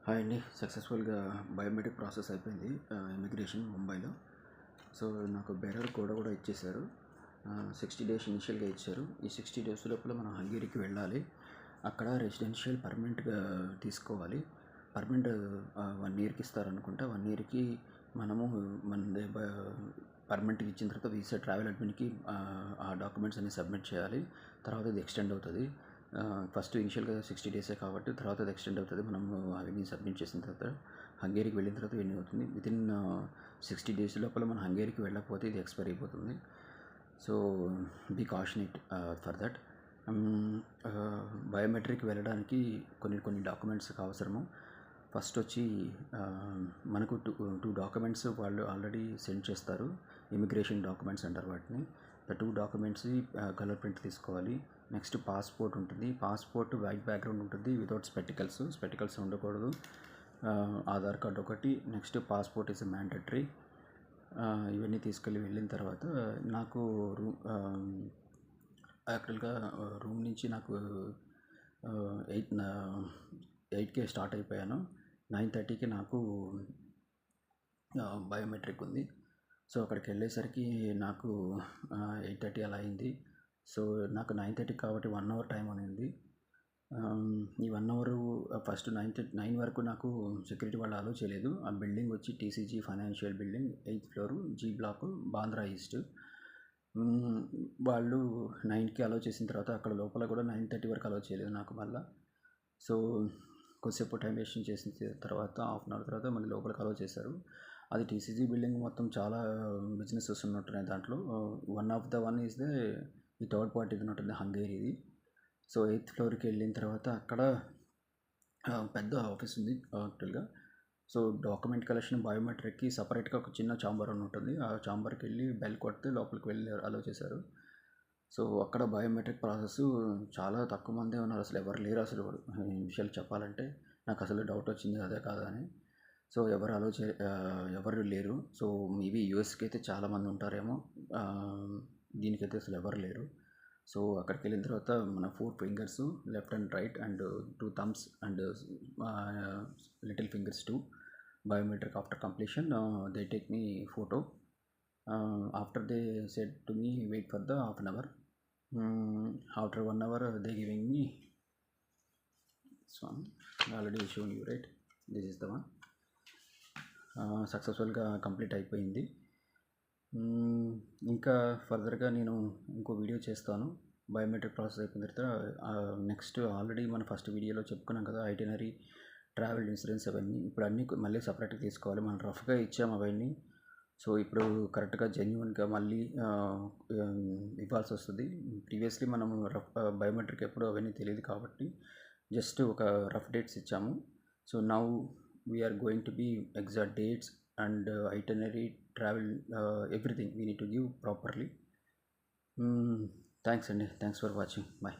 Hi అండి. సక్సెస్ఫుల్గా biometric process అయిపోయింది ఇమిగ్రేషన్ ముంబైలో. సో నాకు బెరర్ కూడా ఇచ్చేశారు. 60 డేస్ ఇనిషియల్గా ఇచ్చారు. ఈ 60 డేస్ లోపల మనం హంగేరీకి వెళ్ళాలి. అక్కడ రెసిడెన్షియల్ పర్మనెంట్గా తీసుకోవాలి. పర్మనెంట్ 1 ఇయర్కి ఇస్తారనుకుంటా. 1 ఇయర్కి మనము మన పర్మనెంట్కి ఇచ్చిన తర్వాత వీసా ట్రావెల్ అడ్మిన్కి ఆ డాక్యుమెంట్స్ అన్ని సబ్మిట్ చేయాలి. తర్వాత ఇది ఎక్స్టెండ్ అవుతుంది. ఫస్ట్ ఇనిషియల్గా 60 డేసే కాబట్టి తర్వాత అది ఎక్స్టెండ్ అవుతుంది. మనం అవన్నీ సబ్మిట్ చేసిన తర్వాత హంగేరీకి వెళ్ళిన తర్వాత ఇవన్నీ అవుతుంది. వితిన్ 60 డేస్ లోపల మనం హంగేరీకి వెళ్ళకపోతే ఇది ఎక్స్పైర్ అయిపోతుంది. సో బీ కాషనేట్ ఫర్ దట్. బయోమెట్రిక్ వెళ్ళడానికి కొన్ని డాక్యుమెంట్స్ అవసరము. ఫస్ట్ వచ్చి మనకు టూ డాక్యుమెంట్స్ వాళ్ళు ఆల్రెడీ సెండ్ చేస్తారు. ఇమిగ్రేషన్ డాక్యుమెంట్స్ అంటారు వాటిని. 2 డాక్యుమెంట్స్ కలర్ ప్రింట్ తీసుకోవాలి. నెక్స్ట్ పాస్పోర్ట్ ఉంటుంది. పాస్పోర్ట్ వైట్ బ్యాక్గ్రౌండ్ ఉంటుంది, వితౌట్ స్పెటికల్స్ ఉండకూడదు. ఆధార్ కార్డ్ ఒకటి. Next passport is mandatory. ఇవన్నీ తీసుకెళ్ళి వెళ్ళిన తర్వాత నాకు యాక్చువల్గా రూమ్ నుంచి నాకు 8కే స్టార్ట్ అయిపోయాను. 9:30కి నాకు బయోమెట్రిక్ ఉంది. సో అక్కడికి వెళ్ళేసరికి నాకు 8:30 అలా అయింది. సో నాకు 9:30 కాబట్టి 1 అవర్ టైం అనేది. ఈ 1 అవరు ఫస్ట్ 9 వరకు నాకు సెక్యూరిటీ వాళ్ళు అలో చేయలేదు. ఆ బిల్డింగ్ వచ్చి TCG financial building, 8th floor, G block, Bandra east. వాళ్ళు 9కి అలో చేసిన తర్వాత అక్కడ లోపల కూడా 9:30 వరకు అలో చేయలేదు నాకు మళ్ళీ. సో కొద్దిసేపు టైం వేస్ట్ చేసిన తర్వాత హాఫ్ అన్ అవర్ తర్వాత మళ్ళీ లోపలికి అలో చేశారు. అది టీసీజీ బిల్డింగ్ మొత్తం చాలా బిజినెసెస్ ఉన్నట్టున్నాయి దాంట్లో. One of the one is ఈ థర్డ్ పార్టీ ఉన్నట్టుంది హంగేరీది. సో 8th ఫ్లోర్కి వెళ్ళిన తర్వాత అక్కడ పెద్ద ఆఫీస్ ఉంది యాక్చువల్గా. సో డాక్యుమెంట్ కలెక్షన్ బయోమెట్రిక్కి సపరేట్గా ఒక చిన్న ఛాంబర్ అని ఉంటుంది. ఆ ఛాంబర్కి వెళ్ళి బెల్ కొడితే లోపలికి వెళ్ళి అలో చేశారు. సో అక్కడ బయోమెట్రిక్ ప్రాసెస్ చాలా తక్కువ మందే ఉన్నారు. అసలు ఎవరు లేరు. అసలు ఈ విషయాలు చెప్పాలంటే నాకు అసలు డౌట్ వచ్చింది అదే కాదా అని. సో ఎవరు లేరు. సో మేబీ యూఎస్కి అయితే చాలామంది ఉంటారేమో, దీనికైతే అసలు ఎవరు లేరు. సో అక్కడికి వెళ్ళిన తర్వాత మన 4 fingers left and right and 2 thumbs and little fingers 2 biometric. After completion they take me photo. After they said to me wait for the half an hour. After 1 hour they giving me this one. Already shown you, right? This is the one. సక్సెస్ఫుల్గా complete అయిపోయింది. ఇంకా ఫర్దర్గా నేను ఇంకో video చేస్తాను. Biometric process అయిపోయిన తర్వాత next already మన ఫస్ట్ వీడియోలో చెప్పుకున్నాం కదా, ఐటినరీ, ట్రావెల్ ఇన్సూరెన్స్ అవన్నీ. ఇప్పుడు అన్నీ మళ్ళీ సపరేట్గా తీసుకోవాలి. మనం రఫ్గా ఇచ్చాము అవన్నీ. సో ఇప్పుడు కరెక్ట్గా జెన్యున్గా మళ్ళీ ఇవ్వాల్సి వస్తుంది. ప్రీవియస్లీ మనం బయోమెట్రిక్ ఎప్పుడు అవన్నీ తెలియదు కాబట్టి జస్ట్ ఒక రఫ్ డేట్స్ ఇచ్చాము. So now we are going to be exact dates and itinerary, travel, everything we need to give properly. Thanks for watching. Bye.